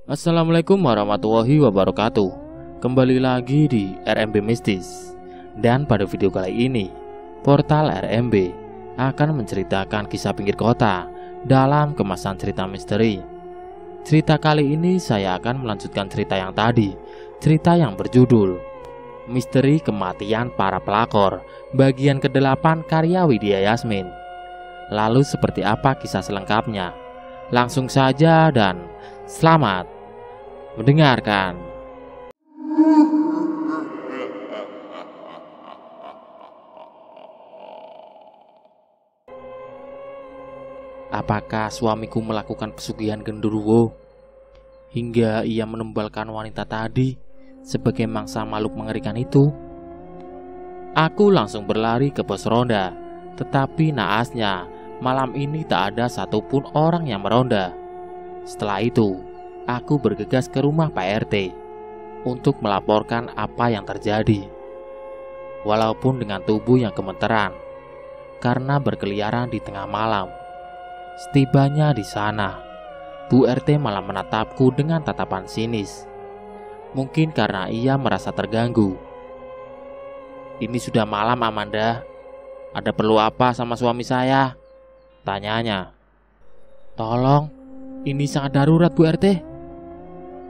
Assalamualaikum warahmatullahi wabarakatuh. Kembali lagi di RMB Mistis. Dan pada video kali ini, portal RMB akan menceritakan kisah pinggir kota dalam kemasan cerita misteri. Cerita kali ini saya akan melanjutkan cerita yang tadi, cerita yang berjudul Misteri Kematian Para Pelakor, bagian ke-8 karya Widya Yasmin. Lalu seperti apa kisah selengkapnya? Langsung saja dan selamat mendengarkan. Apakah suamiku melakukan pesugihan genderuwo hingga ia menembalkan wanita tadi sebagai mangsa makhluk mengerikan itu? Aku langsung berlari ke pos ronda, tetapi naasnya malam ini tak ada satupun orang yang meronda. Setelah itu, aku bergegas ke rumah Pak RT untuk melaporkan apa yang terjadi. Walaupun dengan tubuh yang gemeteran karena berkeliaran di tengah malam. Setibanya di sana, Bu RT malah menatapku dengan tatapan sinis. Mungkin karena ia merasa terganggu. "Ini sudah malam, Amanda. Ada perlu apa sama suami saya?" tanyanya. "Tolong, ini sangat darurat, Bu RT."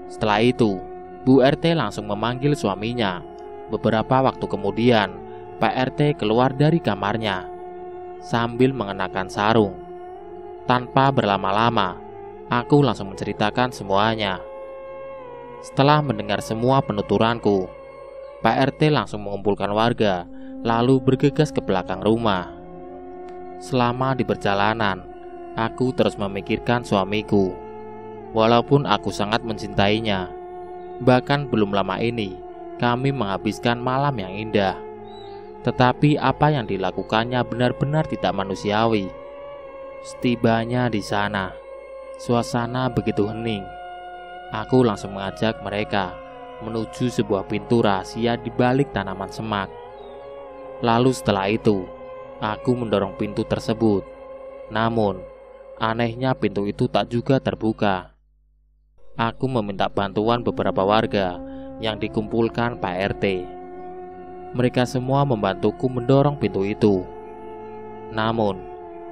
Setelah itu, Bu RT langsung memanggil suaminya. Beberapa waktu kemudian, Pak RT keluar dari kamarnya sambil mengenakan sarung. Tanpa berlama-lama, aku langsung menceritakan semuanya. Setelah mendengar semua penuturanku, Pak RT langsung mengumpulkan warga, lalu bergegas ke belakang rumah. Selama di perjalanan, aku terus memikirkan suamiku. Walaupun aku sangat mencintainya, bahkan belum lama ini kami menghabiskan malam yang indah. Tetapi apa yang dilakukannya benar-benar tidak manusiawi. Setibanya di sana, suasana begitu hening. Aku langsung mengajak mereka menuju sebuah pintu rahasia di balik tanaman semak. Lalu setelah itu, aku mendorong pintu tersebut. Namun, anehnya pintu itu tak juga terbuka. Aku meminta bantuan beberapa warga yang dikumpulkan Pak RT. Mereka semua membantuku mendorong pintu itu. Namun,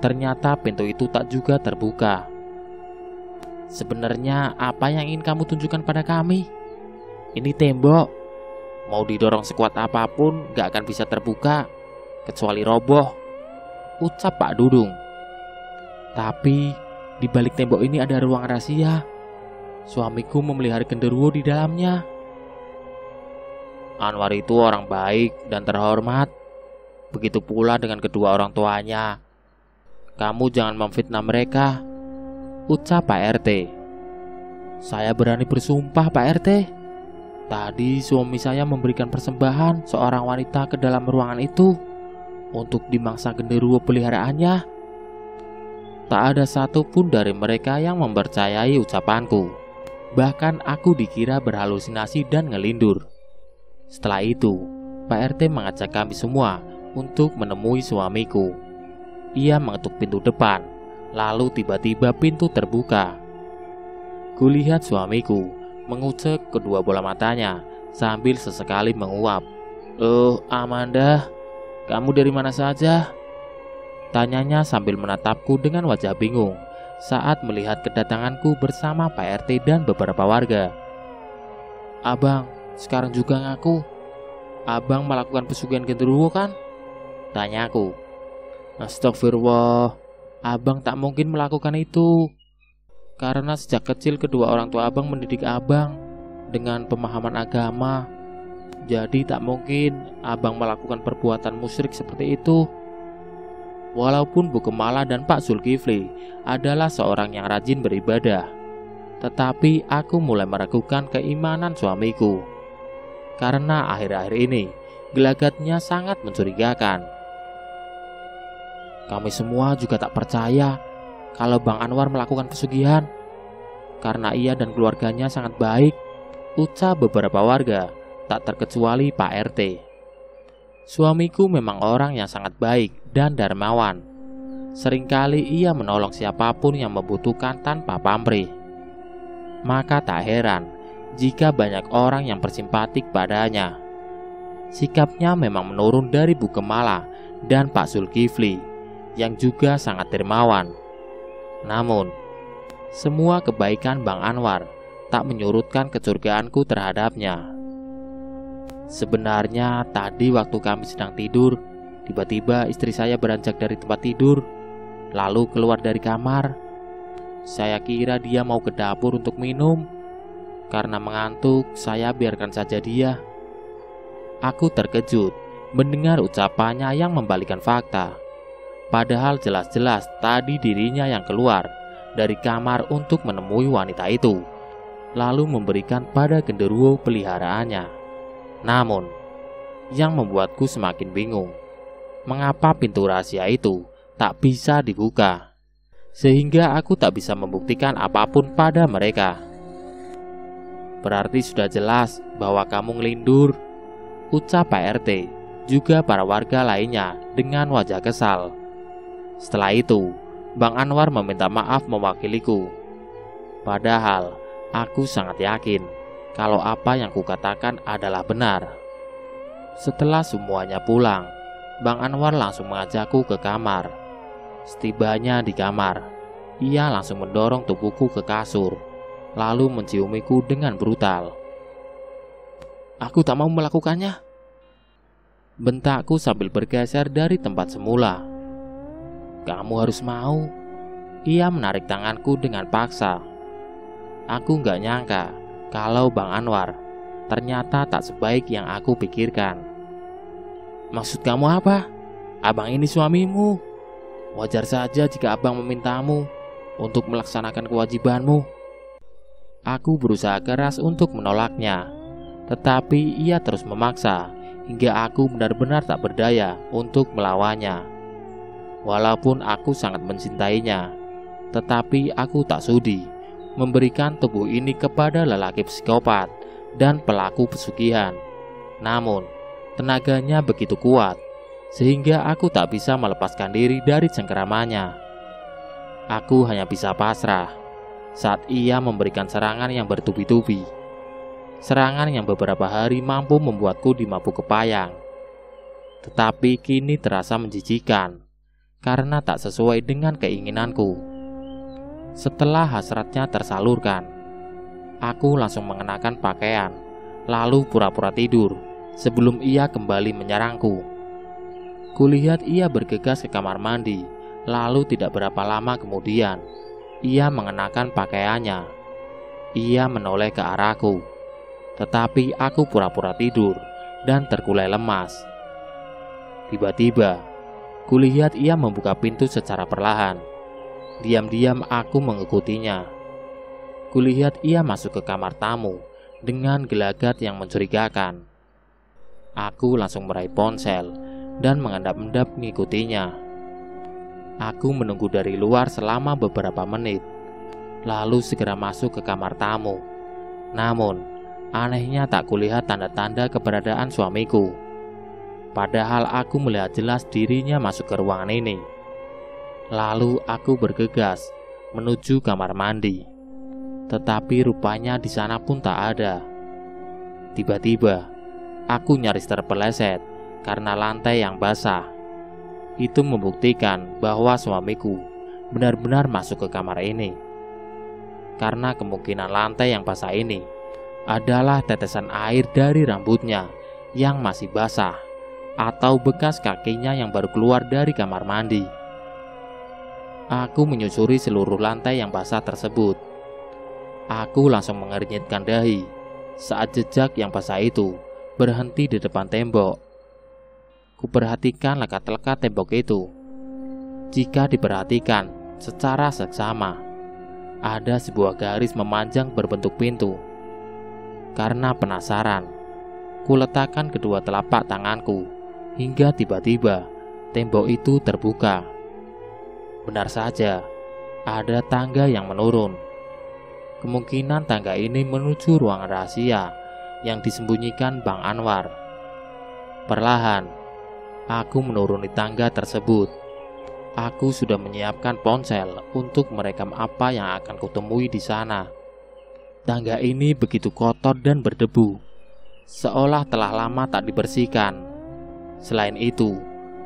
ternyata pintu itu tak juga terbuka. "Sebenarnya apa yang ingin kamu tunjukkan pada kami? Ini tembok. Mau didorong sekuat apapun gak akan bisa terbuka, kecuali roboh," ucap Pak Dudung. "Tapi di balik tembok ini ada ruang rahasia. Suamiku memelihara genderuwo di dalamnya." "Anwar itu orang baik dan terhormat. Begitu pula dengan kedua orang tuanya. Kamu jangan memfitnah mereka," ucap Pak RT. "Saya berani bersumpah, Pak RT. Tadi suami saya memberikan persembahan seorang wanita ke dalam ruangan itu untuk dimangsa genderuwo peliharaannya." Tak ada satupun dari mereka yang mempercayai ucapanku. Bahkan aku dikira berhalusinasi dan ngelindur. Setelah itu, Pak RT mengajak kami semua untuk menemui suamiku. Ia mengetuk pintu depan, lalu tiba-tiba pintu terbuka. Kulihat suamiku mengucek kedua bola matanya sambil sesekali menguap. "Oh, Amanda, kamu dari mana saja?" tanyanya sambil menatapku dengan wajah bingung saat melihat kedatanganku bersama Pak RT dan beberapa warga. "Abang, sekarang juga ngaku Abang melakukan pesugihan genderuwo kan?" tanyaku. "Astagfirullah, Abang tak mungkin melakukan itu. Karena sejak kecil kedua orang tua Abang mendidik Abang dengan pemahaman agama. Jadi tak mungkin Abang melakukan perbuatan musyrik seperti itu. Walaupun Bu Kemala dan Pak Zulkifli adalah seorang yang rajin beribadah, tetapi aku mulai meragukan keimanan suamiku. Karena akhir-akhir ini gelagatnya sangat mencurigakan. Kami semua juga tak percaya kalau Bang Anwar melakukan pesugihan, karena ia dan keluarganya sangat baik," ucap beberapa warga, tak terkecuali Pak RT. Suamiku memang orang yang sangat baik dan dermawan. Seringkali ia menolong siapapun yang membutuhkan tanpa pamrih. maka tak heran jika banyak orang yang bersimpatik padanya. Sikapnya memang menurun dari Bu Kemala dan Pak Zulkifli yang juga sangat dermawan. Namun, semua kebaikan Bang Anwar tak menyurutkan kecurigaanku terhadapnya. Sebenarnya tadi waktu kami sedang tidur, tiba-tiba istri saya beranjak dari tempat tidur, lalu keluar dari kamar. Saya kira dia mau ke dapur untuk minum. Karena mengantuk, saya biarkan saja dia. Aku terkejut mendengar ucapannya yang membalikan fakta. Padahal jelas-jelas tadi dirinya yang keluar dari kamar untuk menemui wanita itu, lalu memberikan pada genderuwo peliharaannya. Namun, yang membuatku semakin bingung, mengapa pintu rahasia itu tak bisa dibuka, sehingga aku tak bisa membuktikan apapun pada mereka. Berarti sudah jelas bahwa kamu ngelindur, ucap Pak RT, juga para warga lainnya dengan wajah kesal. Setelah itu, Bang Anwar meminta maaf mewakiliku. Padahal, aku sangat yakin kalau apa yang kukatakan adalah benar. Setelah semuanya pulang, Bang Anwar langsung mengajakku ke kamar. Setibanya di kamar, ia langsung mendorong tubuhku ke kasur, lalu menciumiku dengan brutal. Aku tak mau melakukannya, bentakku sambil bergeser dari tempat semula. Kamu harus mau. Ia menarik tanganku dengan paksa. Aku gak nyangka kalau Bang Anwar ternyata tak sebaik yang aku pikirkan. Maksud kamu apa? Abang ini suamimu. Wajar saja jika abang memintamu untuk melaksanakan kewajibanmu. Aku berusaha keras untuk menolaknya, tetapi ia terus memaksa hingga aku benar-benar tak berdaya untuk melawannya. Walaupun aku sangat mencintainya, tetapi aku tak sudi memberikan tubuh ini kepada lelaki psikopat dan pelaku pesugihan. Namun, tenaganya begitu kuat sehingga aku tak bisa melepaskan diri dari cengkeramannya. Aku hanya bisa pasrah saat ia memberikan serangan yang bertubi-tubi. Serangan yang beberapa hari mampu membuatku dimabuk kepayang. Tetapi kini terasa menjijikan karena tak sesuai dengan keinginanku. Setelah hasratnya tersalurkan, aku langsung mengenakan pakaian, lalu pura-pura tidur sebelum ia kembali menyerangku. Kulihat ia bergegas ke kamar mandi, lalu tidak berapa lama kemudian, ia mengenakan pakaiannya. Ia menoleh ke arahku, tetapi aku pura-pura tidur dan terkulai lemas. Tiba-tiba, kulihat ia membuka pintu secara perlahan. Diam-diam aku mengikutinya. Kulihat ia masuk ke kamar tamu dengan gelagat yang mencurigakan. Aku langsung meraih ponsel dan mengendap-endap mengikutinya. Aku menunggu dari luar selama beberapa menit, lalu segera masuk ke kamar tamu. Namun, anehnya tak kulihat tanda-tanda keberadaan suamiku. Padahal aku melihat jelas dirinya masuk ke ruangan ini. Lalu aku bergegas menuju kamar mandi. Tetapi rupanya di sana pun tak ada. Tiba-tiba, aku nyaris terpeleset karena lantai yang basah. Itu membuktikan bahwa suamiku benar-benar masuk ke kamar ini. Karena kemungkinan lantai yang basah ini adalah tetesan air dari rambutnya yang masih basah, atau bekas kakinya yang baru keluar dari kamar mandi. Aku menyusuri seluruh lantai yang basah tersebut. Aku langsung mengernyitkan dahi saat jejak yang basah itu berhenti di depan tembok. Kuperhatikan lekat-lekat tembok itu. Jika diperhatikan secara seksama, ada sebuah garis memanjang berbentuk pintu. Karena penasaran, kuletakkan kedua telapak tanganku hingga tiba-tiba tembok itu terbuka. Benar saja, ada tangga yang menurun. Kemungkinan tangga ini menuju ruangan rahasia yang disembunyikan Bang Anwar. Perlahan, aku menuruni tangga tersebut. Aku sudah menyiapkan ponsel untuk merekam apa yang akan kutemui di sana. Tangga ini begitu kotor dan berdebu, seolah telah lama tak dibersihkan. Selain itu,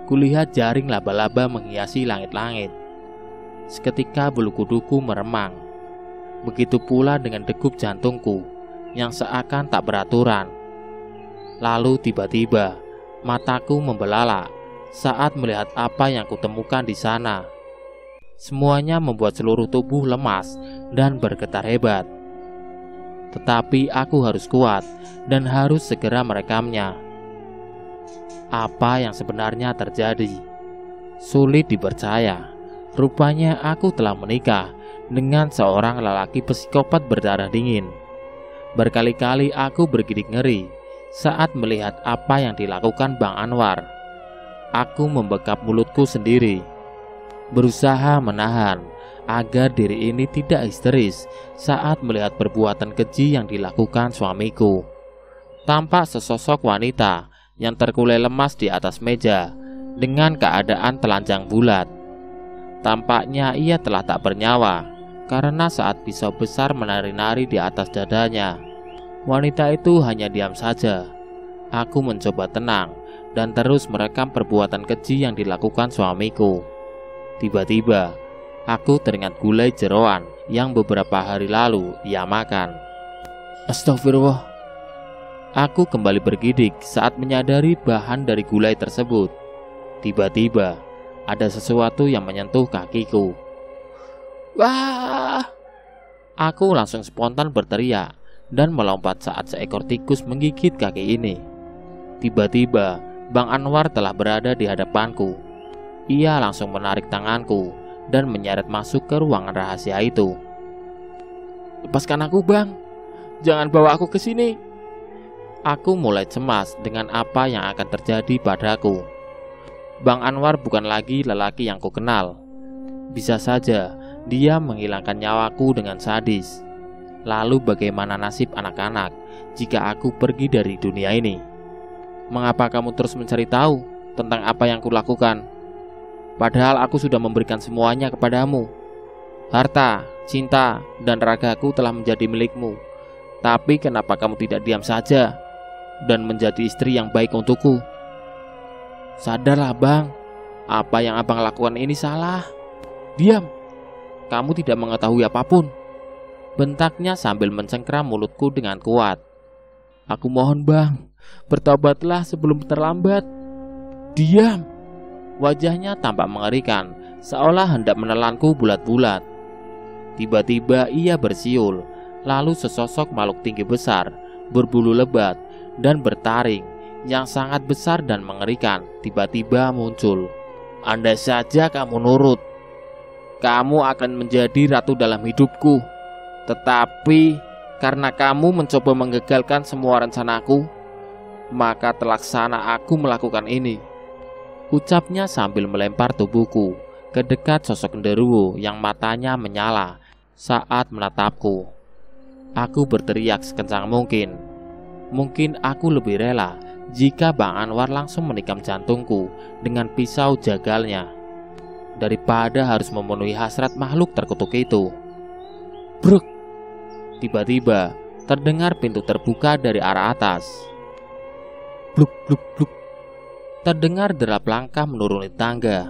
kulihat jaring laba-laba menghiasi langit-langit. Seketika bulu kuduku meremang. Begitu pula dengan degup jantungku yang seakan tak beraturan. Lalu tiba-tiba mataku membelalak saat melihat apa yang kutemukan di sana. Semuanya membuat seluruh tubuh lemas dan bergetar hebat. Tetapi aku harus kuat dan harus segera merekamnya. Apa yang sebenarnya terjadi? Sulit dipercaya. Rupanya aku telah menikah dengan seorang lelaki psikopat berdarah dingin. Berkali-kali aku bergidik ngeri saat melihat apa yang dilakukan Bang Anwar. Aku membekap mulutku sendiri, berusaha menahan agar diri ini tidak histeris saat melihat perbuatan keji yang dilakukan suamiku. Tampak sesosok wanita yang terkulai lemas di atas meja dengan keadaan telanjang bulat. Tampaknya ia telah tak bernyawa karena saat pisau besar menari-nari di atas dadanya. Wanita itu hanya diam saja. Aku mencoba tenang dan terus merekam perbuatan keji yang dilakukan suamiku. Tiba-tiba aku teringat gulai jeroan yang beberapa hari lalu ia makan. Astagfirullah. Aku kembali bergidik saat menyadari bahan dari gulai tersebut. Tiba-tiba ada sesuatu yang menyentuh kakiku. Wah! Aku langsung spontan berteriak dan melompat saat seekor tikus menggigit kaki ini. Tiba-tiba Bang Anwar telah berada di hadapanku. Ia langsung menarik tanganku dan menyeret masuk ke ruangan rahasia itu. Lepaskan aku, Bang. Jangan bawa aku ke sini. Aku mulai cemas dengan apa yang akan terjadi padaku. Bang Anwar bukan lagi lelaki yang kukenal. Bisa saja dia menghilangkan nyawaku dengan sadis. Lalu bagaimana nasib anak-anak jika aku pergi dari dunia ini? Mengapa kamu terus mencari tahu tentang apa yang kulakukan? Padahal aku sudah memberikan semuanya kepadamu. Harta, cinta, dan ragaku telah menjadi milikmu. Tapi kenapa kamu tidak diam saja dan menjadi istri yang baik untukku? Sadarlah, Bang. Apa yang abang lakukan ini salah. Diam. Kamu tidak mengetahui apapun. Bentaknya sambil mencengkram mulutku dengan kuat. Aku mohon, Bang, bertobatlah sebelum terlambat. Diam. Wajahnya tampak mengerikan, seolah hendak menelanku bulat-bulat. Tiba-tiba ia bersiul. Lalu sesosok makhluk tinggi besar, berbulu lebat dan bertaring yang sangat besar dan mengerikan tiba-tiba muncul. Andai saja kamu nurut, kamu akan menjadi ratu dalam hidupku. Tetapi karena kamu mencoba menggagalkan semua rencanaku, maka terlaksana aku melakukan ini. Ucapnya sambil melempar tubuhku ke dekat sosok genderuwo yang matanya menyala saat menatapku. Aku berteriak sekencang mungkin. Mungkin aku lebih rela jika Bang Anwar langsung menikam jantungku dengan pisau jagalnya daripada harus memenuhi hasrat makhluk terkutuk itu. Bruk! Tiba-tiba terdengar pintu terbuka dari arah atas. Bluk bluk bluk. Terdengar derap langkah menuruni tangga.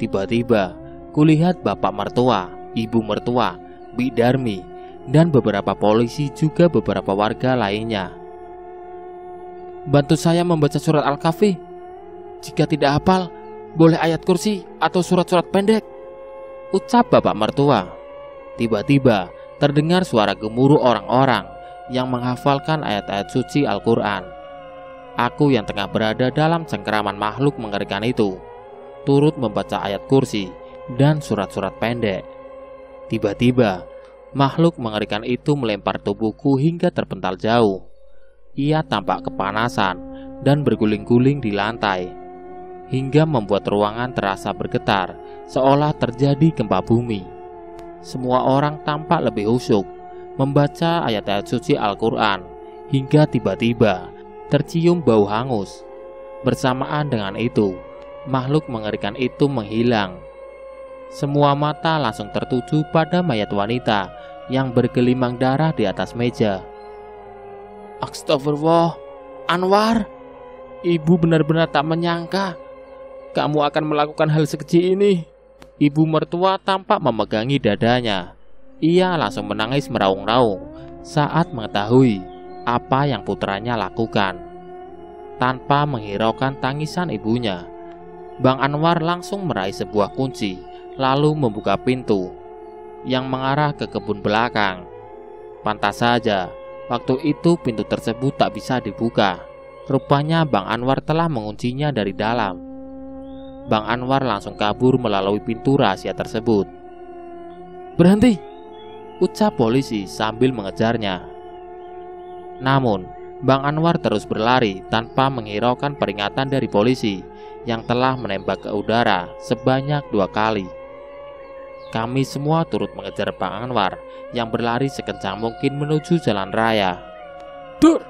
Tiba-tiba kulihat bapak mertua, ibu mertua, Bik Darmi, dan beberapa polisi juga beberapa warga lainnya. Bantu saya membaca surat Al-Kahfi. Jika tidak hafal, boleh ayat kursi atau surat-surat pendek, ucap bapak mertua. Tiba-tiba terdengar suara gemuruh orang-orang yang menghafalkan ayat-ayat suci Al-Quran. Aku yang tengah berada dalam cengkeraman makhluk mengerikan itu turut membaca ayat kursi dan surat-surat pendek. Tiba-tiba makhluk mengerikan itu melempar tubuhku hingga terpental jauh. Ia tampak kepanasan dan berguling-guling di lantai hingga membuat ruangan terasa bergetar seolah terjadi gempa bumi. Semua orang tampak lebih khusyuk membaca ayat-ayat suci Al-Quran hingga tiba-tiba tercium bau hangus. Bersamaan dengan itu, makhluk mengerikan itu menghilang. Semua mata langsung tertuju pada mayat wanita yang bergelimang darah di atas meja. Astagfirullah, Anwar, ibu benar-benar tak menyangka kamu akan melakukan hal sekecil ini. Ibu mertua tampak memegangi dadanya. Ia langsung menangis meraung-raung saat mengetahui apa yang putranya lakukan. Tanpa menghiraukan tangisan ibunya, Bang Anwar langsung meraih sebuah kunci, lalu membuka pintu yang mengarah ke kebun belakang. Pantas saja, waktu itu pintu tersebut tak bisa dibuka. Rupanya Bang Anwar telah menguncinya dari dalam. Bang Anwar langsung kabur melalui pintu rahasia tersebut. "Berhenti!" ucap polisi sambil mengejarnya. Namun, Bang Anwar terus berlari tanpa menghiraukan peringatan dari polisi yang telah menembak ke udara sebanyak 2 kali. Kami semua turut mengejar Bang Anwar yang berlari sekencang mungkin menuju jalan raya. Dur!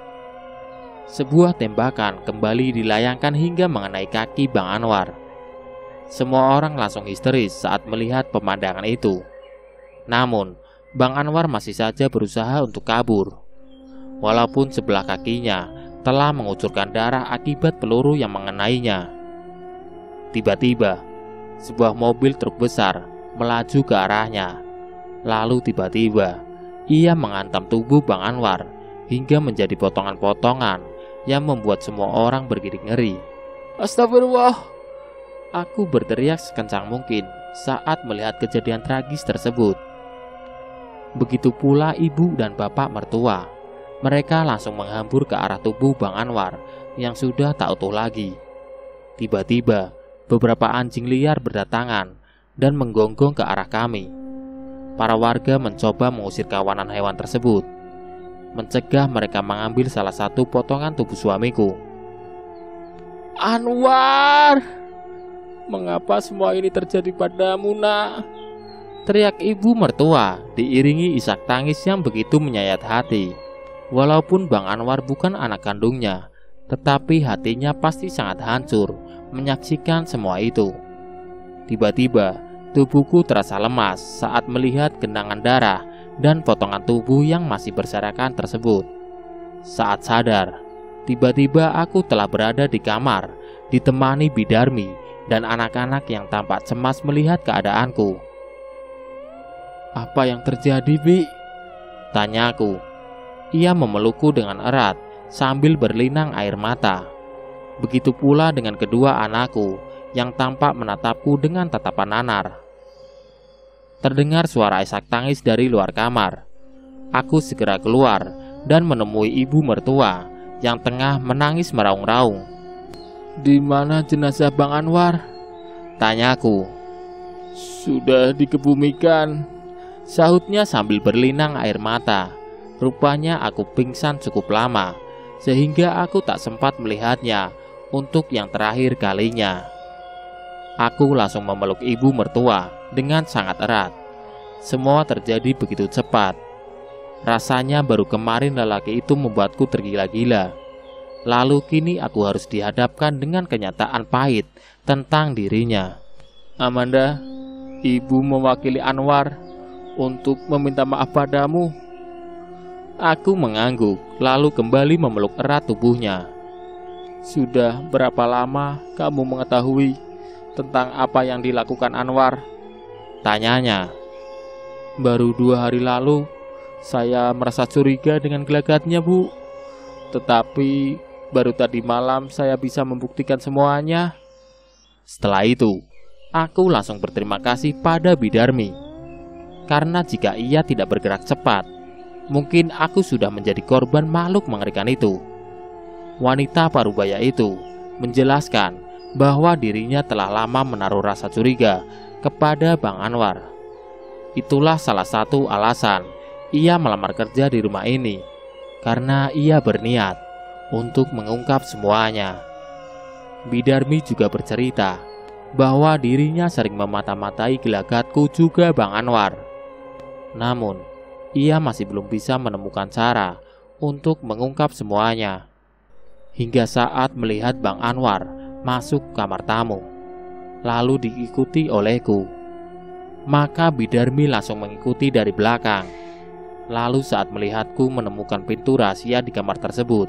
Sebuah tembakan kembali dilayangkan hingga mengenai kaki Bang Anwar. Semua orang langsung histeris saat melihat pemandangan itu. Namun, Bang Anwar masih saja berusaha untuk kabur. Walaupun sebelah kakinya telah mengucurkan darah akibat peluru yang mengenainya. Tiba-tiba, sebuah mobil truk besar melaju ke arahnya. Lalu tiba-tiba, ia menghantam tubuh Bang Anwar hingga menjadi potongan-potongan yang membuat semua orang bergidik ngeri. Astagfirullah! Aku berteriak sekencang mungkin saat melihat kejadian tragis tersebut. Begitu pula ibu dan bapak mertua. Mereka langsung menghambur ke arah tubuh Bang Anwar yang sudah tak utuh lagi. Tiba-tiba, beberapa anjing liar berdatangan dan menggonggong ke arah kami. Para warga mencoba mengusir kawanan hewan tersebut, mencegah mereka mengambil salah satu potongan tubuh suamiku. Anwar! Mengapa semua ini terjadi padamu, nak? Teriak ibu mertua diiringi isak tangis yang begitu menyayat hati. Walaupun Bang Anwar bukan anak kandungnya, tetapi hatinya pasti sangat hancur menyaksikan semua itu. Tiba-tiba, tubuhku terasa lemas saat melihat genangan darah dan potongan tubuh yang masih berserakan tersebut. Saat sadar, tiba-tiba aku telah berada di kamar, ditemani bidarmi dan anak-anak yang tampak cemas melihat keadaanku. Apa yang terjadi, Bi? Tanyaku. Ia memelukku dengan erat sambil berlinang air mata. Begitu pula dengan kedua anakku yang tampak menatapku dengan tatapan nanar. Terdengar suara isak tangis dari luar kamar. Aku segera keluar dan menemui ibu mertua yang tengah menangis meraung-raung. Di mana jenazah Bang Anwar? Tanyaku. Sudah dikebumikan, sahutnya sambil berlinang air mata. Rupanya aku pingsan cukup lama, sehingga aku tak sempat melihatnya untuk yang terakhir kalinya. Aku langsung memeluk ibu mertua dengan sangat erat. Semua terjadi begitu cepat. Rasanya baru kemarin lelaki itu membuatku tergila-gila. Lalu kini aku harus dihadapkan dengan kenyataan pahit tentang dirinya. Amanda, ibu mewakili Anwar untuk meminta maaf padamu. Aku mengangguk, lalu kembali memeluk erat tubuhnya. Sudah berapa lama kamu mengetahui tentang apa yang dilakukan Anwar? Tanyanya. Baru 2 hari lalu, saya merasa curiga dengan gelagatnya, Bu. Tetapi baru tadi malam saya bisa membuktikan semuanya. Setelah itu, aku langsung berterima kasih pada bidarmi. Karena jika ia tidak bergerak cepat, mungkin aku sudah menjadi korban makhluk mengerikan itu. Wanita parubaya itu menjelaskan bahwa dirinya telah lama menaruh rasa curiga kepada Bang Anwar. Itulah salah satu alasan ia melamar kerja di rumah ini, karena ia berniat untuk mengungkap semuanya. Bidarmi juga bercerita bahwa dirinya sering memata-matai gelagatku juga Bang Anwar. Namun, ia masih belum bisa menemukan cara untuk mengungkap semuanya. Hingga saat melihat Bang Anwar masuk kamar tamu, lalu diikuti olehku. Maka bidarmi langsung mengikuti dari belakang Lalu saat melihatku menemukan pintu rahasia di kamar tersebut,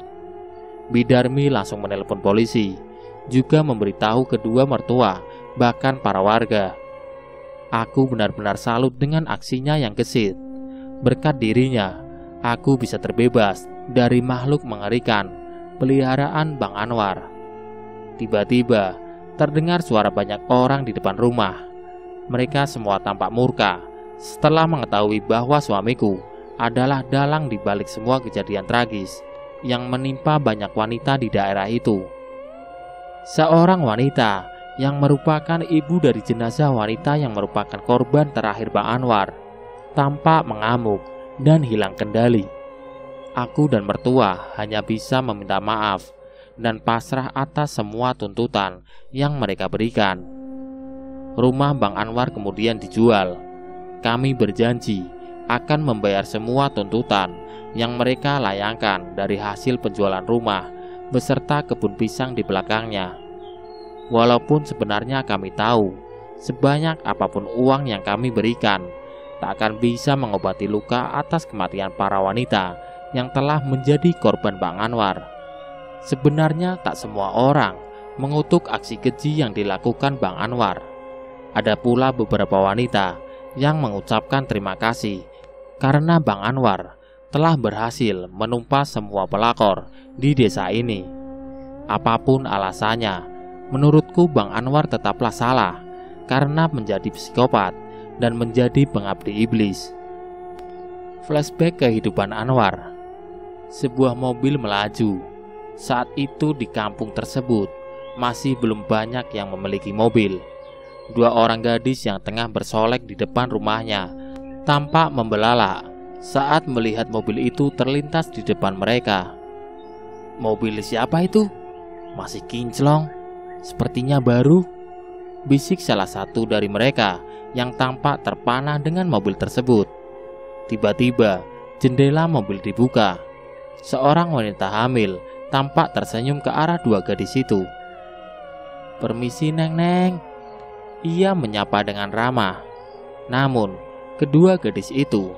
Bidarmi langsung menelpon polisi, juga memberitahu kedua mertua, bahkan para warga. Aku benar-benar salut dengan aksinya yang gesit. Berkat dirinya, aku bisa terbebas dari makhluk mengerikan peliharaan Bang Anwar. Tiba-tiba terdengar suara banyak orang di depan rumah. Mereka semua tampak murka setelah mengetahui bahwa suamiku adalah dalang di balik semua kejadian tragis yang menimpa banyak wanita di daerah itu. Seorang wanita yang merupakan ibu dari jenazah wanita yang merupakan korban terakhir Bang Anwar tampak mengamuk dan hilang kendali. Aku dan mertua hanya bisa meminta maaf dan pasrah atas semua tuntutan yang mereka berikan. Rumah Bang Anwar kemudian dijual. Kami berjanji akan membayar semua tuntutan yang mereka layangkan dari hasil penjualan rumah beserta kebun pisang di belakangnya. Walaupun sebenarnya kami tahu sebanyak apapun uang yang kami berikan tak akan bisa mengobati luka atas kematian para wanita yang telah menjadi korban Bang Anwar. Sebenarnya tak semua orang mengutuk aksi keji yang dilakukan Bang Anwar. Ada pula beberapa wanita yang mengucapkan terima kasih karena Bang Anwar telah berhasil menumpas semua pelakor di desa ini. Apapun alasannya, menurutku Bang Anwar tetaplah salah karena menjadi psikopat dan menjadi pengabdi iblis. Flashback kehidupan Anwar. Sebuah mobil melaju. Saat itu di kampung tersebut masih belum banyak yang memiliki mobil. Dua orang gadis yang tengah bersolek di depan rumahnya tampak membelalak saat melihat mobil itu terlintas di depan mereka. Mobil siapa itu? Masih kinclong, sepertinya baru, bisik salah satu dari mereka yang tampak terpana dengan mobil tersebut. Tiba-tiba jendela mobil dibuka. Seorang wanita hamil tampak tersenyum ke arah dua gadis itu. "Permisi Neng." Ia menyapa dengan ramah. Namun kedua gadis itu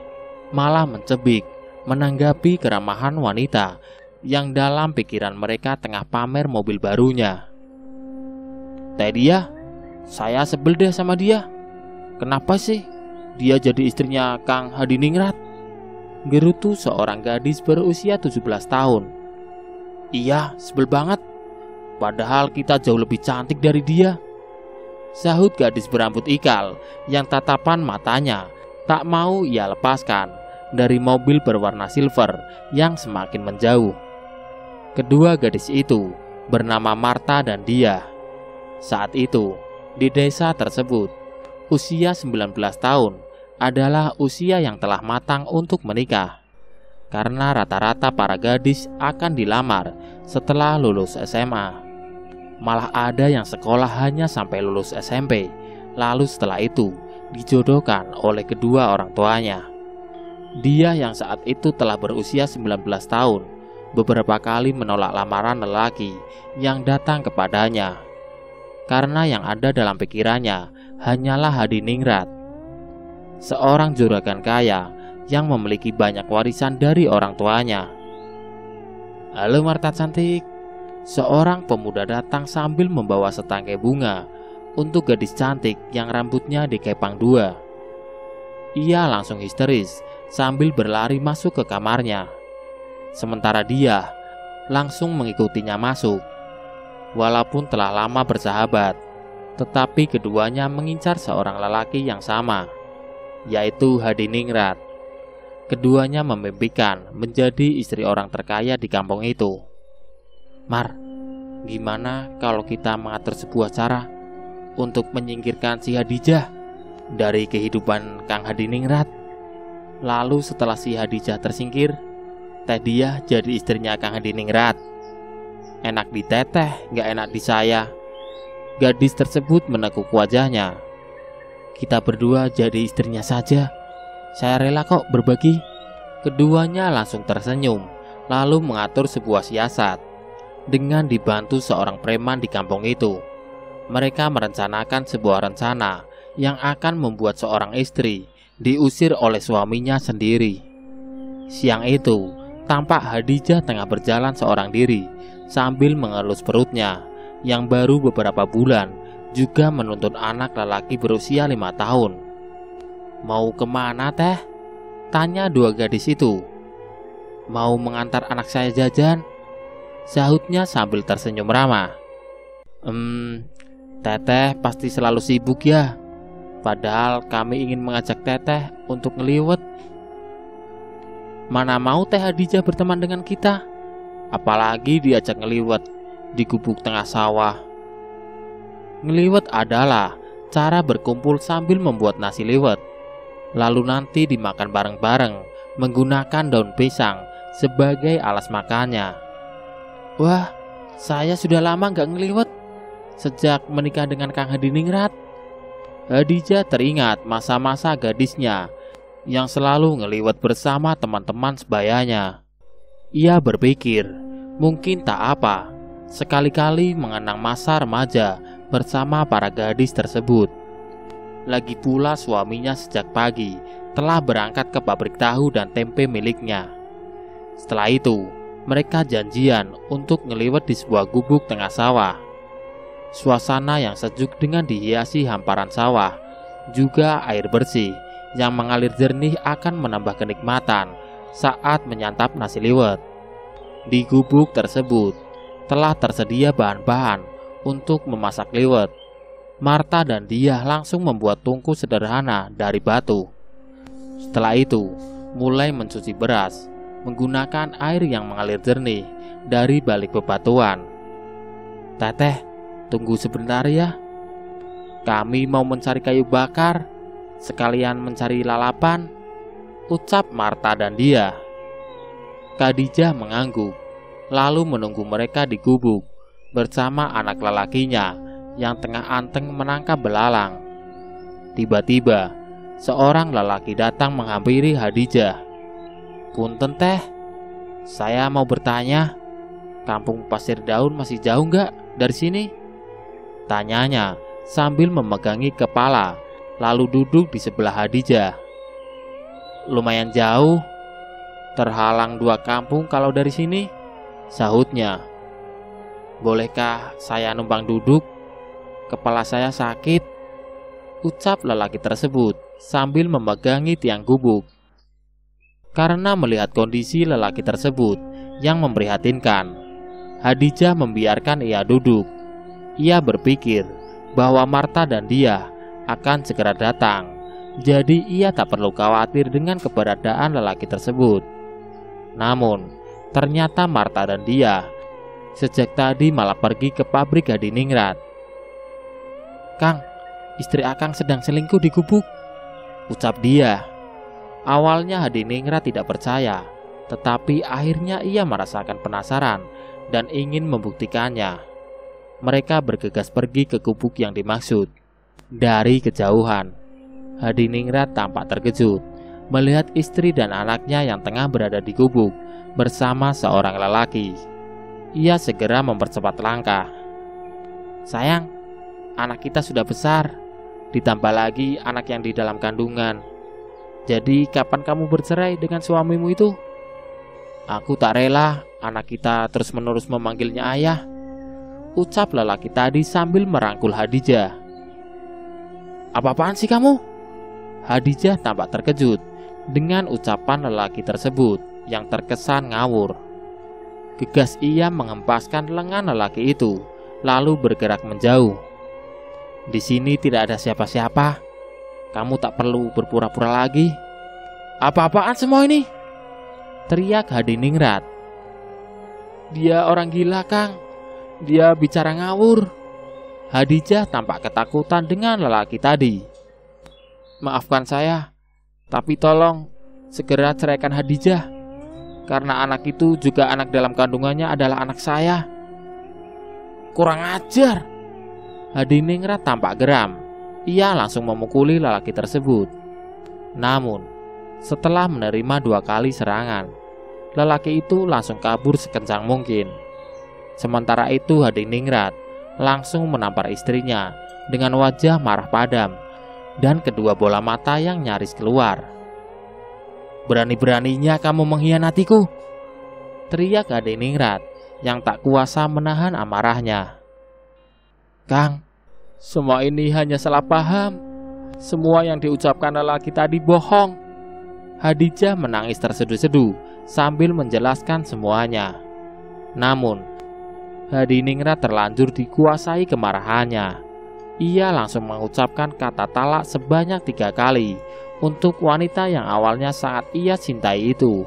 malah mencebik menanggapi keramahan wanita yang dalam pikiran mereka tengah pamer mobil barunya. "Teh dia, saya sebel deh sama dia. Kenapa sih dia jadi istrinya Kang Hadiningrat?" gerutu seorang gadis berusia 17 tahun. "Iya, sebel banget. Padahal kita jauh lebih cantik dari dia," sahut gadis berambut ikal yang tatapan matanya tak mau ia lepaskan dari mobil berwarna silver yang semakin menjauh. Kedua gadis itu bernama Marta dan Dia. Saat itu di desa tersebut, usia 19 tahun adalah usia yang telah matang untuk menikah, karena rata-rata para gadis akan dilamar setelah lulus SMA. Malah ada yang sekolah hanya sampai lulus SMP, lalu setelah itu dijodohkan oleh kedua orang tuanya. Dia yang saat itu telah berusia 19 tahun beberapa kali menolak lamaran lelaki yang datang kepadanya, karena yang ada dalam pikirannya hanyalah Hadiningrat, seorang juragan kaya yang memiliki banyak warisan dari orang tuanya. "Halo Marta cantik." Seorang pemuda datang sambil membawa setangkai bunga untuk gadis cantik yang rambutnya dikepang dua. Ia langsung histeris sambil berlari masuk ke kamarnya. Sementara Dia langsung mengikutinya masuk. Walaupun telah lama bersahabat, tetapi keduanya mengincar seorang lelaki yang sama, yaitu Hadiningrat. Keduanya memimpikan menjadi istri orang terkaya di kampung itu. "Mar, gimana kalau kita mengatur sebuah cara untuk menyingkirkan si Hadijah dari kehidupan Kang Hadiningrat? Lalu setelah si Hadijah tersingkir, Teh Dia jadi istrinya Kang Hadiningrat. Enak di teteh, gak enak di saya." Gadis tersebut menekuk wajahnya. "Kita berdua jadi istrinya saja. Saya rela kok berbagi." Keduanya langsung tersenyum, lalu mengatur sebuah siasat. Dengan dibantu seorang preman di kampung itu, mereka merencanakan sebuah rencana yang akan membuat seorang istri diusir oleh suaminya sendiri. Siang itu, tampak Hadijah tengah berjalan seorang diri sambil mengelus perutnya yang baru beberapa bulan juga menuntun anak lelaki berusia 5 tahun. "Mau kemana teh?" tanya dua gadis itu. "Mau mengantar anak saya jajan," sahutnya sambil tersenyum ramah. Teteh pasti selalu sibuk ya. Padahal kami ingin mengajak teteh untuk ngeliwet." "Mana mau teh Hadijah berteman dengan kita? Apalagi diajak ngeliwet di gubuk tengah sawah." Ngeliwet adalah cara berkumpul sambil membuat nasi liwet, lalu nanti dimakan bareng-bareng menggunakan daun pisang sebagai alas makannya. "Wah, saya sudah lama gak ngeliwet, sejak menikah dengan Kang Hadiningrat." Hadijah teringat masa-masa gadisnya yang selalu ngeliwet bersama teman-teman sebayanya. Ia berpikir, mungkin tak apa sekali-kali mengenang masa remaja bersama para gadis tersebut. Lagi pula suaminya sejak pagi telah berangkat ke pabrik tahu dan tempe miliknya. Setelah itu, mereka janjian untuk ngeliwet di sebuah gubuk tengah sawah. Suasana yang sejuk dengan dihiasi hamparan sawah, juga air bersih yang mengalir jernih akan menambah kenikmatan saat menyantap nasi liwet. Di gubuk tersebut telah tersedia bahan-bahan untuk memasak liwet. Marta dan dia langsung membuat tungku sederhana dari batu. Setelah itu, mulai mencuci beras menggunakan air yang mengalir jernih dari balik bebatuan. "Teteh, tunggu sebentar ya. Kami mau mencari kayu bakar, sekalian mencari lalapan," ucap Marta dan dia. Khadijah mengangguk, lalu menunggu mereka di gubuk bersama anak lelakinya yang tengah anteng menangkap belalang. Tiba-tiba, seorang lelaki datang menghampiri Hadijah. "Punten teh, saya mau bertanya, Kampung Pasir Daun masih jauh nggak dari sini?" tanyanya sambil memegangi kepala, lalu duduk di sebelah Hadijah. "Lumayan jauh, terhalang 2 kampung kalau dari sini," sahutnya. "Bolehkah saya numpang duduk? Kepala saya sakit," ucap lelaki tersebut sambil memegangi tiang gubuk. Karena melihat kondisi lelaki tersebut yang memprihatinkan, Hadijah membiarkan ia duduk. Ia berpikir bahwa Marta dan dia akan segera datang, jadi ia tak perlu khawatir dengan keberadaan lelaki tersebut. Namun, ternyata Marta dan dia sejak tadi malah pergi ke pabrik Hadiningrat. "Kang, istri Akang sedang selingkuh di gubuk," ucap dia. Awalnya Hadiningrat tidak percaya, tetapi akhirnya ia merasakan penasaran dan ingin membuktikannya. Mereka bergegas pergi ke gubuk yang dimaksud. Dari kejauhan, Hadiningrat tampak terkejut melihat istri dan anaknya yang tengah berada di gubuk bersama seorang lelaki. Ia segera mempercepat langkah. "Sayang, anak kita sudah besar, ditambah lagi anak yang di dalam kandungan. Jadi kapan kamu bercerai dengan suamimu itu? Aku tak rela anak kita terus-menerus memanggilnya ayah," ucap lelaki tadi sambil merangkul Hadijah. "Apa-apaan sih kamu?" Hadijah tampak terkejut dengan ucapan lelaki tersebut yang terkesan ngawur. Gegas ia mengempaskan lengan lelaki itu, lalu bergerak menjauh. "Di sini tidak ada siapa-siapa. Kamu tak perlu berpura-pura lagi." "Apa-apaan semua ini?" teriak Hadiningrat. "Dia orang gila, Kang. Dia bicara ngawur." Hadijah tampak ketakutan dengan lelaki tadi. "Maafkan saya, tapi tolong segera ceraikan Hadijah, karena anak itu juga anak dalam kandungannya adalah anak saya." "Kurang ajar!" Hadiningrat tampak geram. Ia langsung memukuli lelaki tersebut. Namun, setelah menerima 2 kali serangan, lelaki itu langsung kabur sekencang mungkin. Sementara itu Hadiningrat langsung menampar istrinya dengan wajah marah padam dan kedua bola mata yang nyaris keluar. Berani-beraninya kamu mengkhianatiku!" teriak Hadiningrat yang tak kuasa menahan amarahnya. "Kang, semua ini hanya salah paham. Semua yang diucapkan lelaki tadi bohong." Hadijah menangis terseduh-seduh sambil menjelaskan semuanya. Namun, Hadiningrat terlanjur dikuasai kemarahannya. Ia langsung mengucapkan kata talak sebanyak 3 kali untuk wanita yang awalnya sangat ia cintai itu.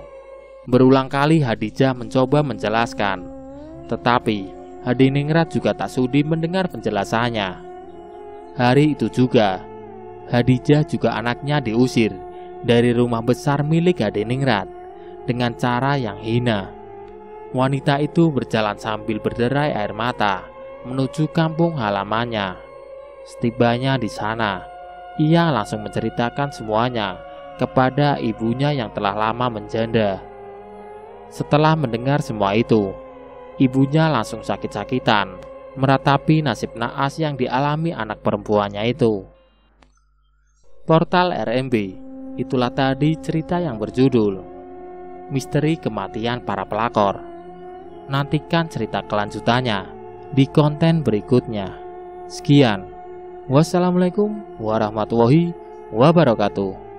Berulang kali Hadijah mencoba menjelaskan, tetapi Hadiningrat juga tak sudi mendengar penjelasannya. Hari itu juga, Hadijah juga anaknya diusir dari rumah besar milik Hadiningrat dengan cara yang hina. Wanita itu berjalan sambil berderai air mata menuju kampung halamannya. Setibanya di sana, ia langsung menceritakan semuanya kepada ibunya yang telah lama menjanda. Setelah mendengar semua itu, ibunya langsung sakit-sakitan meratapi nasib naas yang dialami anak perempuannya itu. Portal RMB, itulah tadi cerita yang berjudul Misteri Kematian Para Pelakor. Nantikan cerita kelanjutannya di konten berikutnya. Sekian, wassalamualaikum warahmatullahi wabarakatuh.